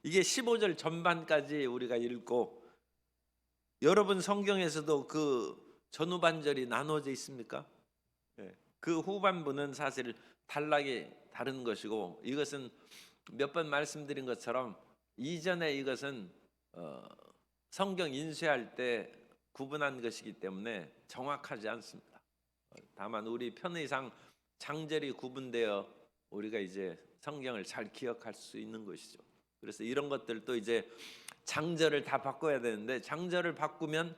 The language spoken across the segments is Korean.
이게 15절 전반까지 우리가 읽고, 여러분 성경에서도 그 전후반절이 나눠져 있습니까? 예. 그 후반부는 사실 단락이 다른 것이고, 이것은 몇 번 말씀드린 것처럼 이전에 이것은 성경 인쇄할 때 구분한 것이기 때문에 정확하지 않습니다. 다만 우리 편의상 장절이 구분되어 우리가 이제 성경을 잘 기억할 수 있는 것이죠. 그래서 이런 것들도 이제 장절을 다 바꿔야 되는데, 장절을 바꾸면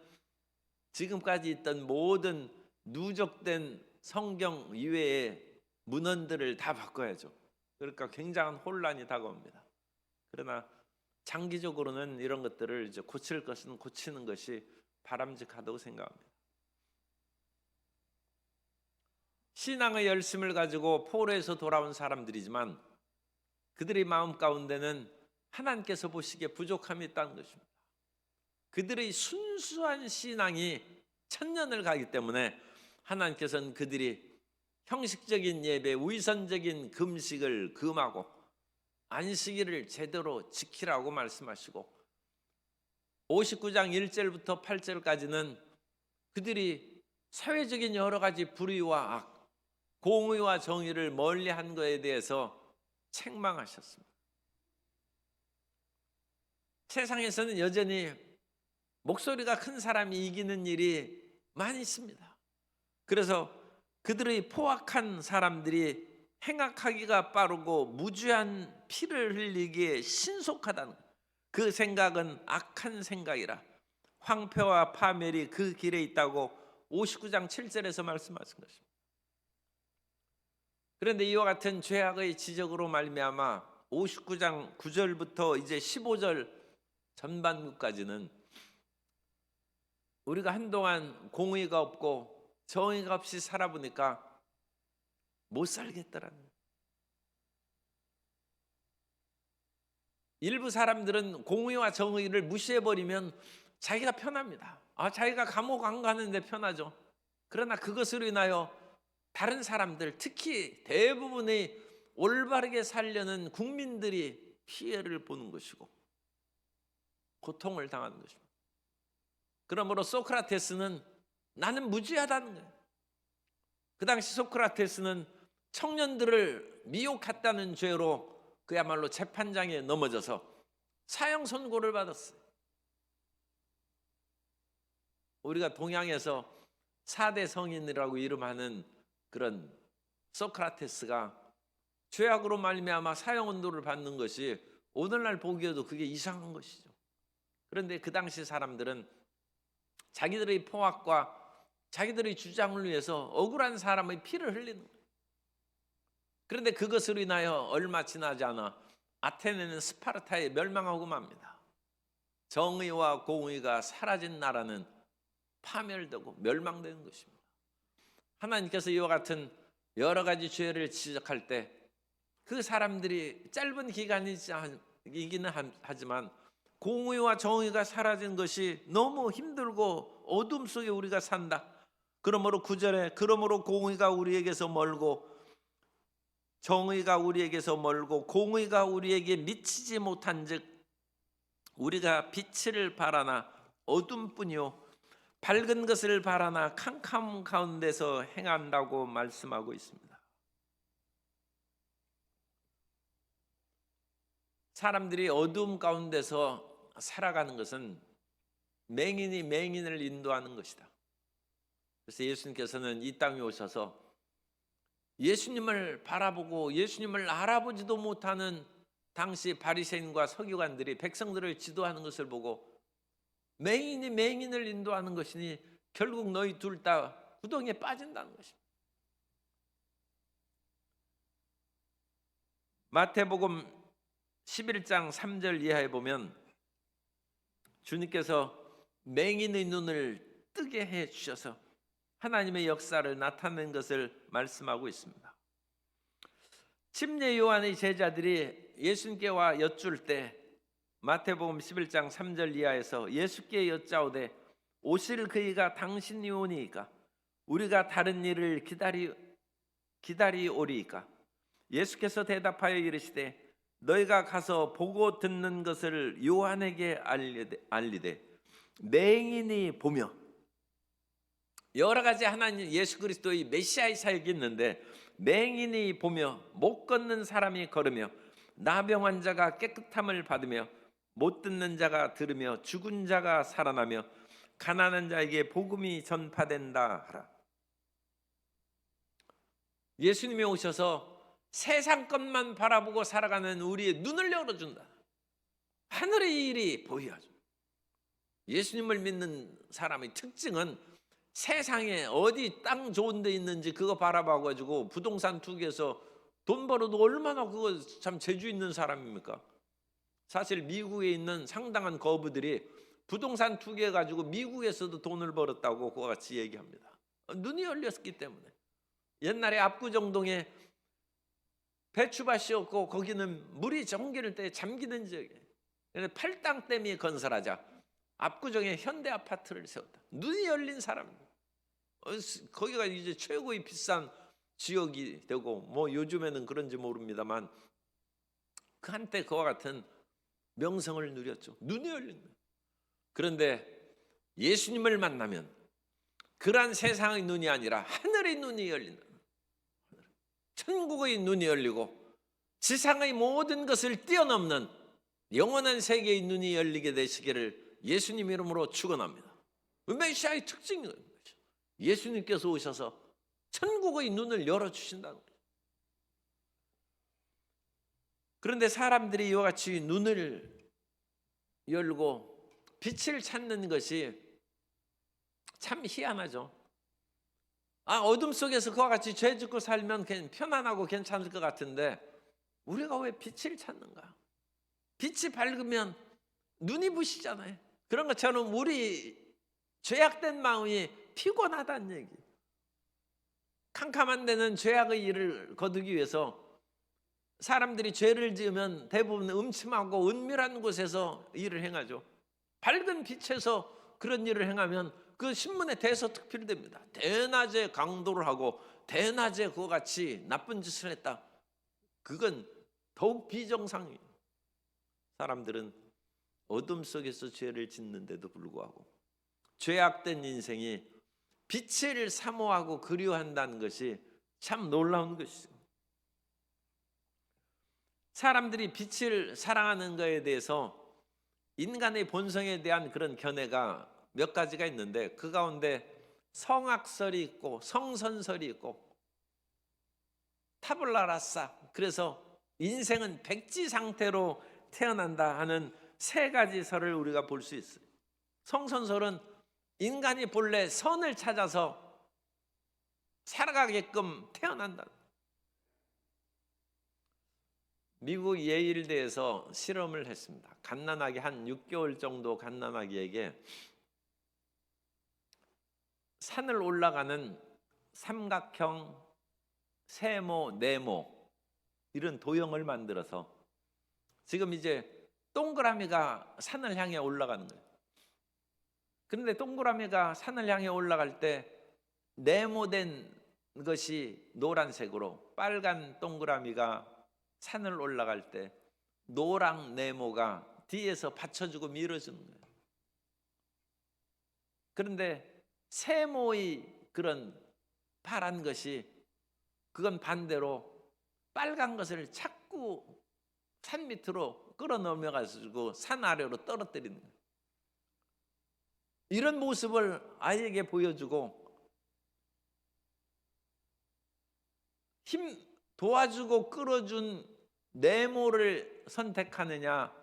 지금까지 있던 모든 누적된 성경 이외의 문헌들을 다 바꿔야죠. 그러니까 굉장한 혼란이 다가옵니다. 그러나 장기적으로는 이런 것들을 이제 고칠 것은 고치는 것이 바람직하다고 생각합니다. 신앙의 열심을 가지고 포로에서 돌아온 사람들이지만 그들의 마음 가운데는 하나님께서 보시기에 부족함이 있다는 것입니다. 그들의 순수한 신앙이 천년을 가기 때문에 하나님께서는 그들이 형식적인 예배, 위선적인 금식을 금하고 안식일을 제대로 지키라고 말씀하시고, 59장 1절부터 8절까지는 그들이 사회적인 여러 가지 불의와 악, 공의와 정의를 멀리한 것에 대해서 책망하셨습니다. 세상에서는 여전히 목소리가 큰 사람이 이기는 일이 많이 있습니다. 그래서 그들의 포악한 사람들이 행악하기가 빠르고 무죄한 피를 흘리기에 신속하다는, 그 생각은 악한 생각이라 황폐와 파멸이 그 길에 있다고 59장 7절에서 말씀하신 것입니다. 그런데 이와 같은 죄악의 지적으로 말미암아 59장 9절부터 이제 15절 전반부까지는 우리가 한동안 공의가 없고 정의가 없이 살아보니까 못 살겠더라는 거예요. 일부 사람들은 공의와 정의를 무시해버리면 자기가 편합니다. 자기가 감옥 안 가는데 편하죠. 그러나 그것으로 인하여 다른 사람들, 특히 대부분의 올바르게 살려는 국민들이 피해를 보는 것이고 고통을 당하는 것입니다. 그러므로 소크라테스는 나는 무죄하다는 거예요. 그 당시 소크라테스는 청년들을 미혹했다는 죄로 그야말로 재판장에 넘어져서 사형 선고를 받았어요. 우리가 동양에서 4대 성인이라고 이름하는 그런 소크라테스가 죄악으로 말미암아 사형 선고를 받는 것이 오늘날 보기에도 그게 이상한 것이죠. 그런데 그 당시 사람들은 자기들의 포악과 자기들의 주장을 위해서 억울한 사람의 피를 흘리는 거예요. 그런데 그것으로 인하여 얼마 지나지 않아 아테네는 스파르타에 멸망하고 맙니다. 정의와 공의가 사라진 나라는 파멸되고 멸망되는 것입니다. 하나님께서 이와 같은 여러 가지 죄를 지적할 때 그 사람들이 짧은 기간이기는 하지만 공의와 정의가 사라진 것이 너무 힘들고 어둠 속에 우리가 산다. 그러므로 9절에 그러므로 공의가 우리에게서 멀고 정의가 우리에게서 멀고 공의가 우리에게 미치지 못한즉 우리가 빛을 바라나 어둠뿐이요 밝은 것을 바라나 캄캄 가운데서 행한다고 말씀하고 있습니다. 사람들이 어둠 가운데서 살아가는 것은 맹인이 맹인을 인도하는 것이다. 그래서 예수님께서는 이 땅에 오셔서 예수님을 바라보고 예수님을 알아보지도 못하는 당시 바리새인과 서기관들이 백성들을 지도하는 것을 보고 맹인이 맹인을 인도하는 것이니 결국 너희 둘 다 구덩이에 빠진다는 것입니다. 마태복음 11장 3절 이하에 보면 주님께서 맹인의 눈을 뜨게 해 주셔서 하나님의 역사를 나타낸 것을 말씀하고 있습니다. 침례 요한의 제자들이 예수님께 와 여쭐 때 마태복음 11장 3절 이하에서 예수께 여짜오되 오실 그이가 당신이 오니이까 우리가 다른 일을 기다리오리이까 예수께서 대답하여 이르시되 너희가 가서 보고 듣는 것을 요한에게 알리되 맹인이 보며. 여러 가지 하나님 예수 그리스도의 메시아의 사역이 있는데, 맹인이 보며, 못 걷는 사람이 걸으며, 나병 환자가 깨끗함을 받으며, 못 듣는 자가 들으며, 죽은 자가 살아나며, 가난한 자에게 복음이 전파된다 하라. 예수님이 오셔서 세상 것만 바라보고 살아가는 우리의 눈을 열어준다. 하늘의 일이 보여줘. 예수님을 믿는 사람의 특징은 세상에 어디 땅 좋은 데 있는지 그거 바라봐가지고 부동산 투기해서 돈 벌어도 얼마나 그거 참 재주 있는 사람입니까? 사실 미국에 있는 상당한 거부들이 부동산 투기해가지고 미국에서도 돈을 벌었다고 그와 같이 얘기합니다. 눈이 열렸기 때문에. 옛날에 압구정동에 배추밭이었고 거기는 물이 정기를 때 잠기는 지역에 팔당댐이 건설하자 압구정에 현대 아파트를 세웠다. 눈이 열린 사람입니다. 거기가 이제 최고의 비싼 지역이 되고, 뭐 요즘에는 그런지 모릅니다만 그 한때 그와 같은 명성을 누렸죠. 눈이 열린 거예요. 그런데 예수님을 만나면 그러한 세상의 눈이 아니라 하늘의 눈이 열린다. 천국의 눈이 열리고 지상의 모든 것을 뛰어넘는 영원한 세계의 눈이 열리게 되시기를 예수님 이름으로 축원합니다. 메시아의 특징인 거죠. 예수님께서 오셔서 천국의 눈을 열어주신다는 거죠. 그런데 사람들이 이와 같이 눈을 열고 빛을 찾는 것이 참 희한하죠. 어둠 속에서 그와 같이 죄 짓고 살면 편안하고 괜찮을 것 같은데 우리가 왜 빛을 찾는가? 빛이 밝으면 눈이 부시잖아요. 그런 것처럼 우리 죄악된 마음이 피곤하다는 얘기. 캄캄한 데는 죄악의 일을 거두기 위해서 사람들이 죄를 지으면 대부분 음침하고 은밀한 곳에서 일을 행하죠. 밝은 빛에서 그런 일을 행하면 그 신문에 대서특필됩니다. 대낮에 강도를 하고 대낮에 그와 같이 나쁜 짓을 했다. 그건 더욱 비정상이에요. 사람들은 어둠 속에서 죄를 짓는데도 불구하고 죄악된 인생이 빛을 사모하고 그리워한다는 것이 참 놀라운 것이죠. 사람들이 빛을 사랑하는 것에 대해서 인간의 본성에 대한 그런 견해가 몇 가지가 있는데, 그 가운데 성악설이 있고 성선설이 있고 타블라라사, 그래서 인생은 백지 상태로 태어난다 하는 세 가지 설을 우리가 볼 수 있어요. 성선설은 인간이 본래 선을 찾아서 살아가게끔 태어난다. 미국 예일대에서 실험을 했습니다. 갓난아기 한 6개월 정도 갓난아기에게 산을 올라가는 삼각형, 세모, 네모 이런 도형을 만들어서 지금 이제 동그라미가 산을 향해 올라가는 거예요. 그런데 동그라미가 산을 향해 올라갈 때 네모된 것이 노란색으로, 빨간 동그라미가 산을 올라갈 때 노랑 네모가 뒤에서 받쳐주고 밀어주는 거예요. 그런데 세모의 그런 파란 것이, 그건 반대로 빨간 것을 자꾸 산 밑으로 끌어넘어 가지고 산 아래로 떨어뜨리는 거예요. 이런 모습을 아이에게 보여주고 힘 도와주고 끌어준 네모를 선택하느냐,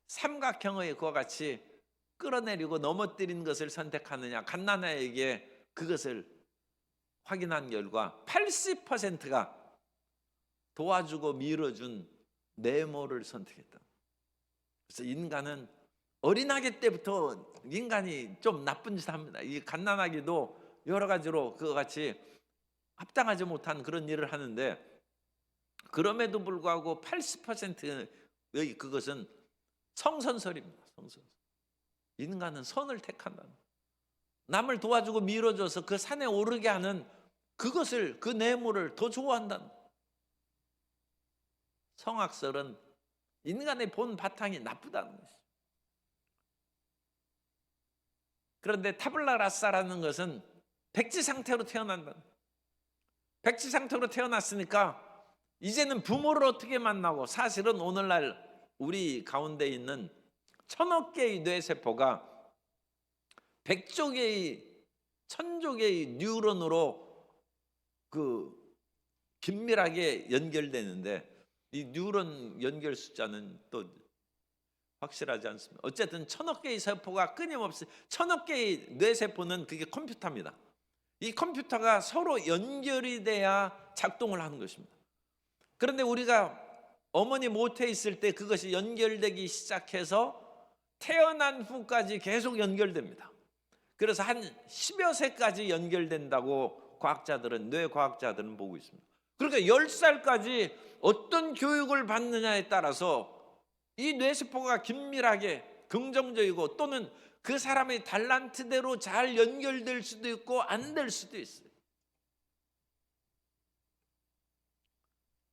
삼각형의 그와 같이 끌어내리고 넘어뜨린 것을 선택하느냐, 갓난아이에게 그것을 확인한 결과 80%가 도와주고 밀어준 네모를 선택했다. 그래서 인간은 어린아기 때부터 인간이 좀 나쁜 짓을 합니다. 이 갓난아기도 여러 가지로 그와 같이 합당하지 못한 그런 일을 하는데, 그럼에도 불구하고 80%의 그것은 성선설입니다. 성선설. 인간은 선을 택한다. 남을 도와주고 밀어줘서 그 산에 오르게 하는 그것을, 그 네모를 더 좋아한다. 성악설은 인간의 본 바탕이 나쁘다는 것이죠. 그런데 타블라라사라는 것은 백지 상태로 태어난다. 백지 상태로 태어났으니까 이제는 부모를 어떻게 만나고, 사실은 오늘날 우리 가운데 있는 1000억 개의 뇌세포가 100조 개의 1000조 개의 뉴런으로 긴밀하게 연결되는데, 이 뉴런 연결 숫자는 또 확실하지 않습니다. 어쨌든 1000억 개의 세포가 끊임없이, 1000억 개의 뇌세포는 그게 컴퓨터입니다. 이 컴퓨터가 서로 연결이 돼야 작동을 하는 것입니다. 그런데 우리가 어머니 모태에 있을 때 그것이 연결되기 시작해서 태어난 후까지 계속 연결됩니다. 그래서 한 10여 세까지 연결된다고 뇌과학자들은 보고 있습니다. 그러니까 10살까지 어떤 교육을 받느냐에 따라서 이 뇌세포가 긴밀하게 긍정적이고, 또는 그 사람의 달란트대로 잘 연결될 수도 있고 안 될 수도 있어요.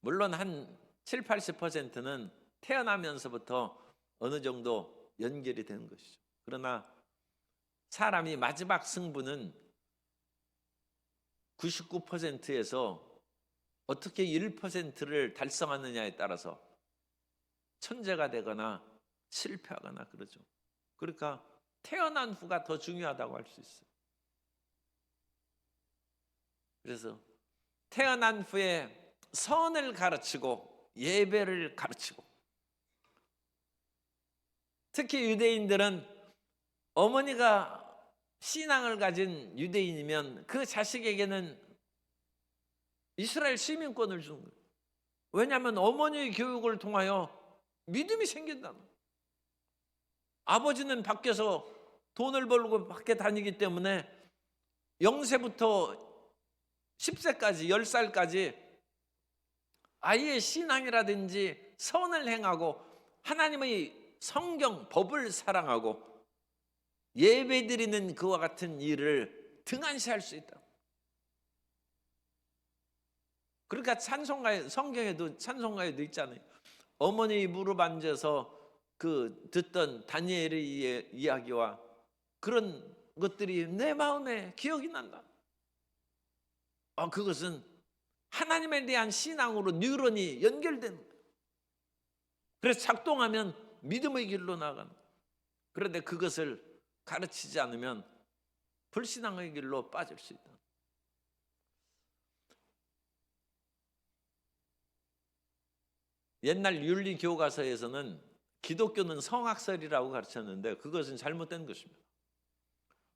물론 한 7, 80%는 태어나면서부터 어느 정도 연결이 되는 것이죠. 그러나 사람이 마지막 승부는 99%에서 어떻게 1%를 달성하느냐에 따라서 천재가 되거나 실패하거나 그러죠. 그러니까 태어난 후가 더 중요하다고 할 수 있어요. 그래서 태어난 후에 선을 가르치고 예배를 가르치고, 특히 유대인들은 어머니가 신앙을 가진 유대인이면 그 자식에게는 이스라엘 시민권을 주는 거예요. 왜냐하면 어머니의 교육을 통하여 믿음이 생긴다는 거예요. 아버지는 밖에서 돈을 벌고 밖에 다니기 때문에 0세부터 10세까지 10살까지 아이의 신앙이라든지 선을 행하고 하나님의 성경, 법을 사랑하고 예배드리는 그와 같은 일을 등한시할 수 있다. 그러니까 성경에도 찬송가에도 있잖아요. 어머니 무릎 앉아서 듣던 다니엘의 이야기와 그런 것들이 내 마음에 기억이 난다. 그것은 하나님에 대한 신앙으로 뉴런이 연결되는 거예요. 그래서 작동하면 믿음의 길로 나가는 거예요. 그런데 그것을 가르치지 않으면 불신앙의 길로 빠질 수 있다. 옛날 윤리 교과서에서는 기독교는 성악설이라고 가르쳤는데 그것은 잘못된 것입니다.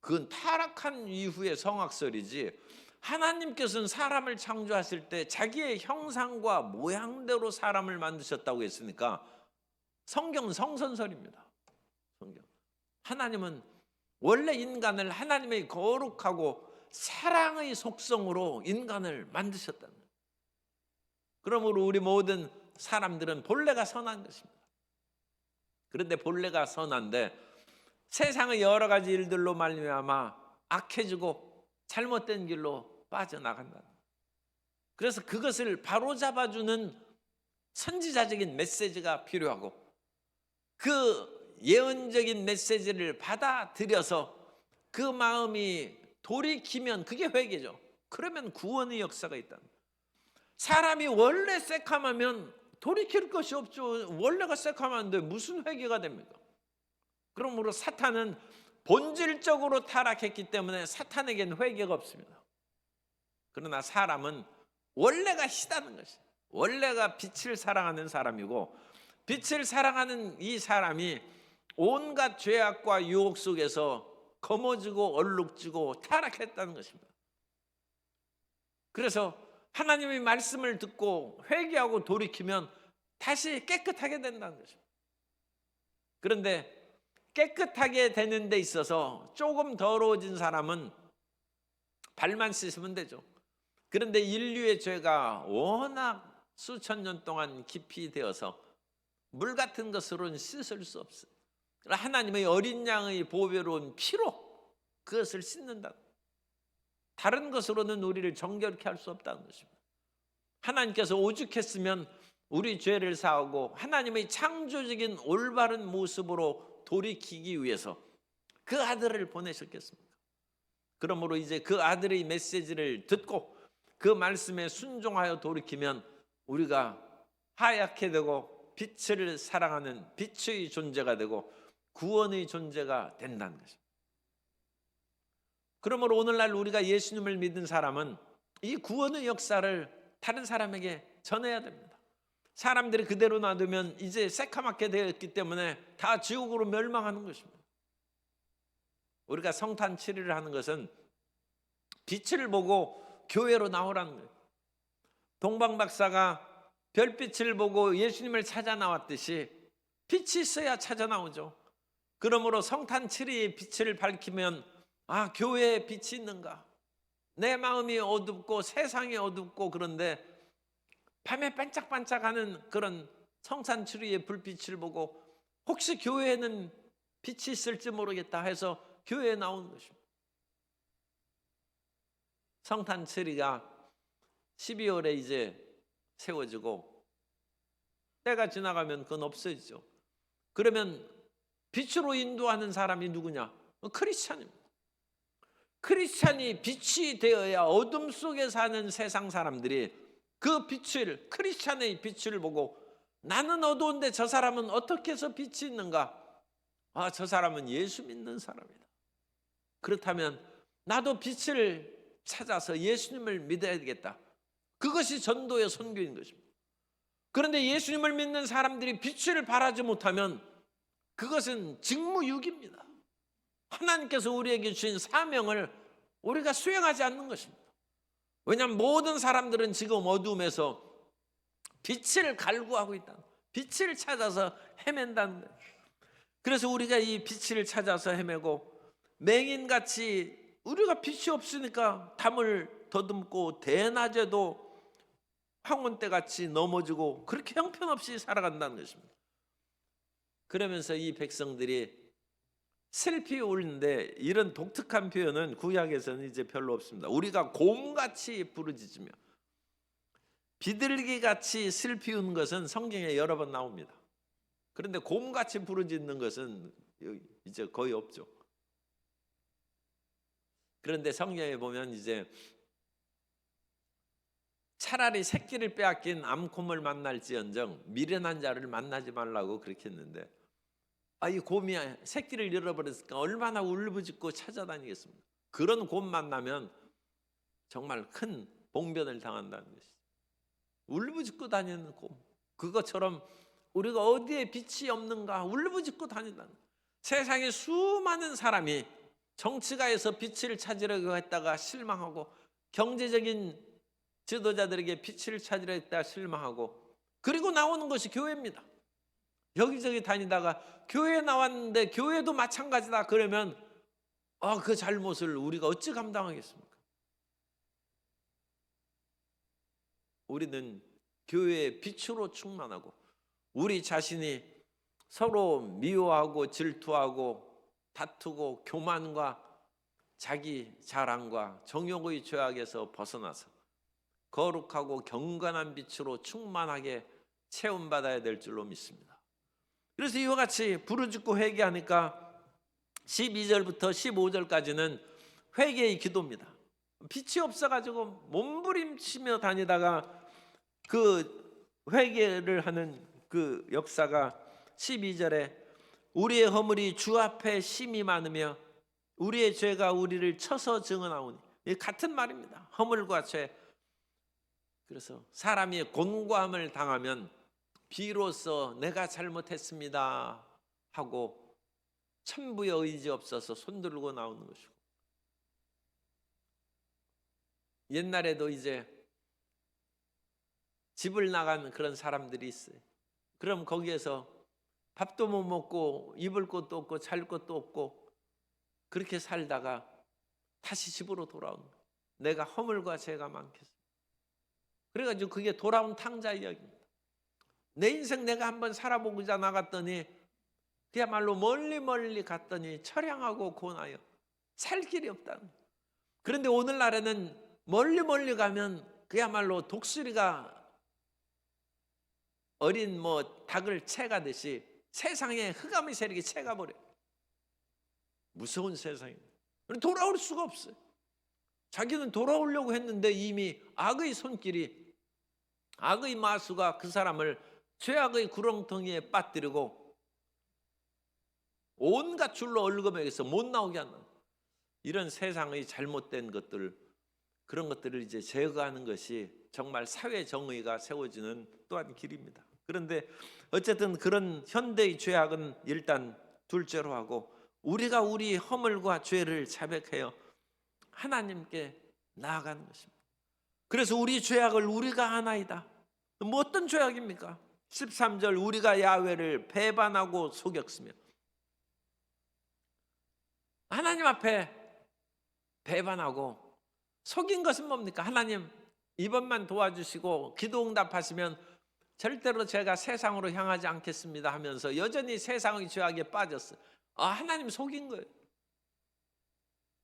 그건 타락한 이후의 성악설이지, 하나님께서는 사람을 창조하실 때 자기의 형상과 모양대로 사람을 만드셨다고 했으니까 성경은 성선설입니다. 성경. 하나님은 원래 인간을 하나님의 거룩하고 사랑의 속성으로 인간을 만드셨다는 거예요. 그러므로 우리 모든 사람들은 본래가 선한 것입니다. 그런데 본래가 선한데 세상의 여러 가지 일들로 말미암아 악해지고 잘못된 길로 빠져나간다. 그래서 그것을 바로잡아주는 선지자적인 메시지가 필요하고, 그 예언적인 메시지를 받아들여서 그 마음이 돌이키면 그게 회개죠. 그러면 구원의 역사가 있다. 사람이 원래 새카마면 돌이킬 것이 없죠. 원래가 새카만데 무슨 회개가 됩니까? 그러므로 사탄은 본질적으로 타락했기 때문에 사탄에게는 회개가 없습니다. 그러나 사람은 원래가 희다는 것이에요. 원래가 빛을 사랑하는 사람이고, 빛을 사랑하는 이 사람이 온갖 죄악과 유혹 속에서 거머쥐고 얼룩지고 타락했다는 것입니다. 그래서 하나님의 말씀을 듣고 회개하고 돌이키면 다시 깨끗하게 된다는 것입니다. 그런데 깨끗하게 되는 데 있어서 조금 더러워진 사람은 발만 씻으면 되죠. 그런데 인류의 죄가 워낙 수천 년 동안 깊이 되어서 물 같은 것으로는 씻을 수 없어요. 하나님의 어린 양의 보배로운 피로 그것을 씻는다. 다른 것으로는 우리를 정결케 할 수 없다는 것입니다. 하나님께서 오죽했으면 우리 죄를 사하고 하나님의 창조적인 올바른 모습으로 돌이키기 위해서 그 아들을 보내셨겠습니까? 그러므로 이제 그 아들의 메시지를 듣고 그 말씀에 순종하여 돌이키면 우리가 하얗게 되고 빛을 사랑하는 빛의 존재가 되고 구원의 존재가 된다는 것입니다. 그러므로 오늘날 우리가 예수님을 믿은 사람은 이 구원의 역사를 다른 사람에게 전해야 됩니다. 사람들이 그대로 놔두면 이제 새카맣게 되었기 때문에 다 지옥으로 멸망하는 것입니다. 우리가 성탄 7일을 하는 것은 빛을 보고 교회로 나오라는 거예요. 동방 박사가 별빛을 보고 예수님을 찾아 나왔듯이 빛이 있어야 찾아 나오죠. 그러므로 성탄 7일의 빛을 밝히면 아, 교회에 빛이 있는가? 내 마음이 어둡고 세상이 어둡고 그런데 밤에 반짝반짝하는 그런 성탄 7일의 불빛을 보고 혹시 교회에는 빛이 있을지 모르겠다 해서 교회에 나오는 것입니다. 성탄 7일이 12월에 이제 세워지고 때가 지나가면 그건 없어지죠. 그러면 빛으로 인도하는 사람이 누구냐? 크리스찬입니다. 크리스찬이 빛이 되어야 어둠 속에 사는 세상 사람들이 그 빛을, 크리스찬의 빛을 보고 나는 어두운데 저 사람은 어떻게 해서 빛이 있는가? 아, 저 사람은 예수 믿는 사람이다. 그렇다면 나도 빛을 찾아서 예수님을 믿어야 되겠다. 그것이 전도의 선교인 것입니다. 그런데 예수님을 믿는 사람들이 빛을 발하지 못하면 그것은 직무유기입니다. 하나님께서 우리에게 주신 사명을 우리가 수행하지 않는 것입니다. 왜냐하면 모든 사람들은 지금 어둠에서 빛을 갈구하고 있다. 빛을 찾아서 헤맨다는 거예요. 그래서 우리가 이 빛을 찾아서 헤매고 맹인같이 우리가 빛이 없으니까 담을 더듬고 대낮에도 황혼대같이 넘어지고 그렇게 형편없이 살아간다는 것입니다. 그러면서 이 백성들이 슬피 울는데 이런 독특한 표현은 구약에서는 이제 별로 없습니다. 우리가 곰같이 부르짖으며 비둘기같이 슬피 우는 것은 성경에 여러 번 나옵니다. 그런데 곰같이 부르짖는 것은 이제 거의 없죠. 그런데 성경에 보면 이제 차라리 새끼를 빼앗긴 암곰을 만날지언정 미련한 자를 만나지 말라고 그렇게 했는데 이 곰이 새끼를 잃어버렸으니까 얼마나 울부짖고 찾아다니겠습니까? 그런 곰 만나면 정말 큰 봉변을 당한다는 것이죠. 울부짖고 다니는 곰. 그것처럼 우리가 어디에 빛이 없는가 울부짖고 다닌다는 거예요. 세상에 수많은 사람이 정치가에서 빛을 찾으려고 했다가 실망하고 경제적인 지도자들에게 빛을 찾으려 했다가 실망하고 그리고 나오는 것이 교회입니다. 여기저기 다니다가 교회에 나왔는데 교회도 마찬가지다 그러면 그 잘못을 우리가 어찌 감당하겠습니까? 우리는 교회의 빛으로 충만하고 우리 자신이 서로 미워하고 질투하고 다투고 교만과 자기 자랑과 정욕의 죄악에서 벗어나서 거룩하고 경건한 빛으로 충만하게 채움받아야 될 줄로 믿습니다. 그래서 이와 같이 부르짖고 회개하니까 12절부터 15절까지는 회개의 기도입니다. 빛이 없어가지고 몸부림치며 다니다가 그 회개를 하는 그 역사가 12절에 우리의 허물이 주 앞에 심히 많으며 우리의 죄가 우리를 쳐서 증언하오니 같은 말입니다. 허물과 죄. 그래서 사람이 곤고함을 당하면 비로소 내가 잘못했습니다 하고 천부의 의지 없어서 손들고 나오는 것이고 옛날에도 이제 집을 나간 그런 사람들이 있어요. 그럼 거기에서 밥도 못 먹고 입을 곳도 없고 잘 곳도 없고 그렇게 살다가 다시 집으로 돌아오는 거예요. 내가 허물과 죄가 많겠어. 그래가지고 그게 돌아온 탕자 이야기입니다. 내 인생 내가 한번 살아보고자 나갔더니 그야말로 멀리 갔더니 처량하고 고나요. 살 길이 없다는 거예요. 그런데 오늘날에는 멀리 가면 그야말로 독수리가 어린 닭을 채가듯이 세상에 흑암의 세력이 채가버려. 무서운 세상입니다. 돌아올 수가 없어요. 자기는 돌아오려고 했는데 이미 악의 손길이, 악의 마수가 그 사람을 죄악의 구렁텅이에 빠뜨리고 온갖 줄로 얽어매서 못 나오게 한다. 이런 세상의 잘못된 것들, 그런 것들을 이제 제거하는 것이 정말 사회 정의가 세워지는 또한 길입니다. 그런데 어쨌든 그런 현대의 죄악은 일단 둘째로 하고, 우리가 우리 허물과 죄를 자백하여 하나님께 나아가는 것입니다. 그래서 우리 죄악을 우리가 아나이다. 뭐 어떤 죄악입니까? 13절, 우리가 야훼를 배반하고 속였으며. 하나님 앞에 배반하고 속인 것은 뭡니까? 하나님 이번만 도와주시고 기도 응답하시면 절대로 제가 세상으로 향하지 않겠습니다 하면서 여전히 세상의 죄악에 빠졌어요. 하나님 속인 거예요.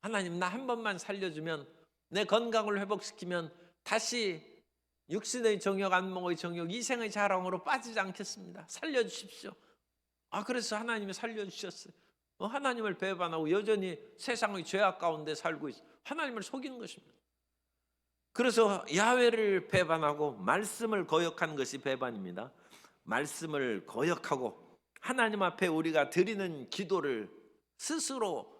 하나님 나 한 번만 살려주면, 내 건강을 회복시키면 다시 육신의 정욕, 안목의 정욕, 이생의 자랑으로 빠지지 않겠습니다. 살려주십시오. 그래서 하나님이 살려주셨어요. 하나님을 배반하고 여전히 세상의 죄악 가운데 살고 있어요. 하나님을 속이는 것입니다. 그래서 야훼를 배반하고 말씀을 거역한 것이 배반입니다. 말씀을 거역하고 하나님 앞에 우리가 드리는 기도를 스스로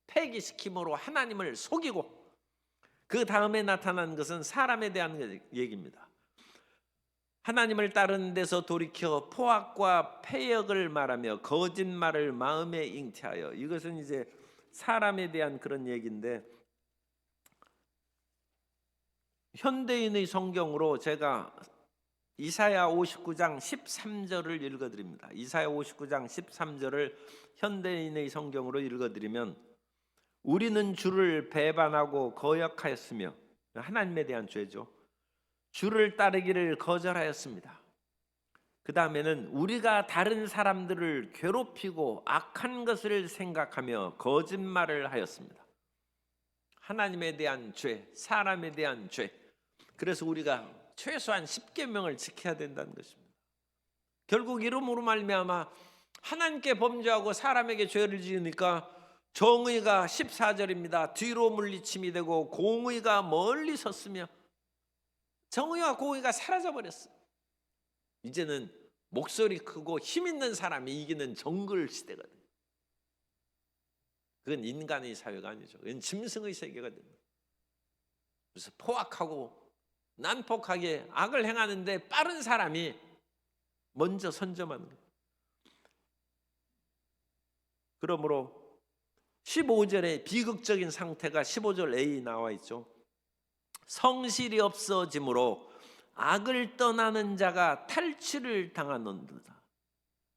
폐기시킴으로 하나님을 속이고, 그 다음에 나타난 것은 사람에 대한 얘기입니다. 하나님을 따르는 데서 돌이켜 포악과 패역을 말하며 거짓말을 마음에 잉태하여. 이것은 이제 사람에 대한 그런 얘기인데, 현대인의 성경으로 제가 이사야 59장 13절을 읽어드립니다. 이사야 59장 13절을 현대인의 성경으로 읽어드리면, 우리는 주를 배반하고 거역하였으며, 하나님에 대한 죄죠. 주를 따르기를 거절하였습니다. 그 다음에는 우리가 다른 사람들을 괴롭히고 악한 것을 생각하며 거짓말을 하였습니다. 하나님에 대한 죄, 사람에 대한 죄. 그래서 우리가 최소한 10계명을 지켜야 된다는 것입니다. 결국 이름으로 말미암아 하나님께 범죄하고 사람에게 죄를 지으니까 정의가 14절입니다. 뒤로 물리침이 되고 공의가 멀리 섰으며, 정의와 공의가 사라져버렸어요. 이제는 목소리 크고 힘 있는 사람이 이기는 정글 시대가 돼요. 그건 인간의 사회가 아니죠. 그건 짐승의 세계가 됩니다. 그래서 포악하고 난폭하게 악을 행하는데 빠른 사람이 먼저 선점하는 거예요. 그러므로 15절에 비극적인 상태가 15절 A에 나와 있죠. 성실이 없어짐으로 악을 떠나는 자가 탈취를 당하는도다.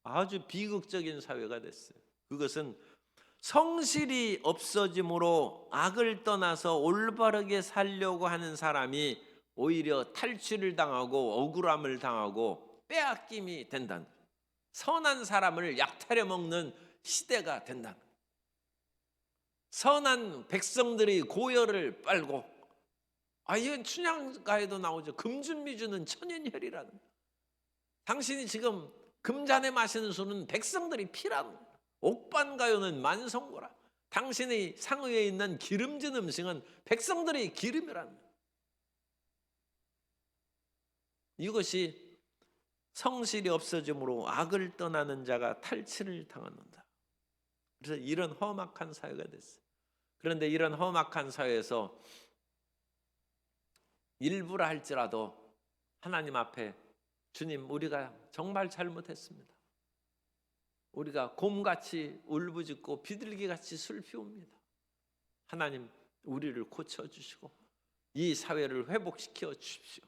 아주 비극적인 사회가 됐어요. 그것은 성실이 없어짐으로 악을 떠나서 올바르게 살려고 하는 사람이 오히려 탈취를 당하고 억울함을 당하고 빼앗김이 된다는 거예요. 선한 사람을 약탈해 먹는 시대가 된다는 거예요. 선한 백성들이 고열을 빨고, 이건 춘향가에도 나오죠. 금준미주는 천연혈이라는 거예요. 당신이 지금 금잔에 마시는 술은 백성들이 피라는 거예요. 옥반가요는 만성고라. 당신의 상의에 있는 기름진 음식은 백성들의 기름이라는 거예요. 이것이 성실이 없어짐으로 악을 떠나는 자가 탈취를 당하는다. 그래서 이런 험악한 사회가 됐어요. 그런데 이런 험악한 사회에서 일부라 할지라도 하나님 앞에, 주님 우리가 정말 잘못했습니다. 우리가 곰같이 울부짖고 비둘기같이 슬피웁니다. 하나님 우리를 고쳐주시고 이 사회를 회복시켜 주십시오.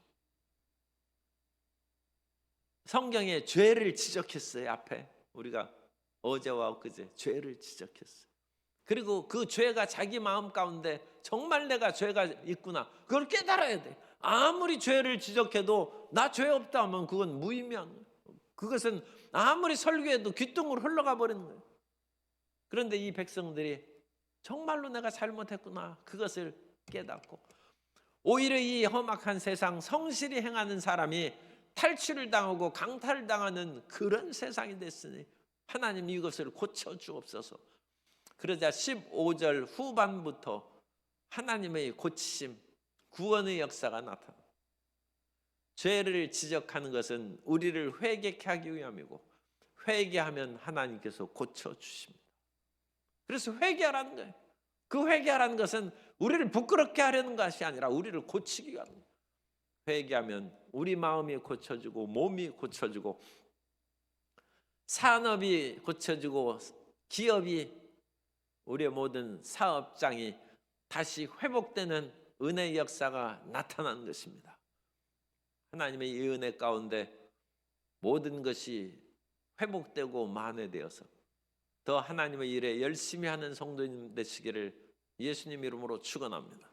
성경에 죄를 지적했어요. 앞에 우리가 어제와 엊그제 죄를 지적했어요. 그리고 그 죄가 자기 마음 가운데 정말 내가 죄가 있구나, 그걸 깨달아야 돼. 아무리 죄를 지적해도 나 죄 없다 하면 그건 무의미한 거예요. 그것은 아무리 설교해도 귓등으로 흘러가 버리는 거예요. 그런데 이 백성들이 정말로 내가 잘못했구나, 그것을 깨닫고 오히려 이 험악한 세상 성실히 행하는 사람이 탈출을 당하고 강탈을 당하는 그런 세상이 됐으니 하나님 이것을 고쳐 주옵소서. 그러자 15절 후반부터 하나님의 고치심, 구원의 역사가 나타나. 죄를 지적하는 것은 우리를 회개케 하기 위함이고 회개하면 하나님께서 고쳐 주십니다. 그래서 회개하라는 거예요. 그 회개하라는 것은 우리를 부끄럽게 하려는 것이 아니라 우리를 고치기 위한 거예요. 회개하면 우리 마음이 고쳐지고 몸이 고쳐지고 산업이 고쳐지고 기업이, 우리의 모든 사업장이 다시 회복되는 은혜의 역사가 나타나는 것입니다. 하나님의 이 은혜 가운데 모든 것이 회복되고 만회되어서 더 하나님의 일에 열심히 하는 성도님 되시기를 예수님 이름으로 축원합니다.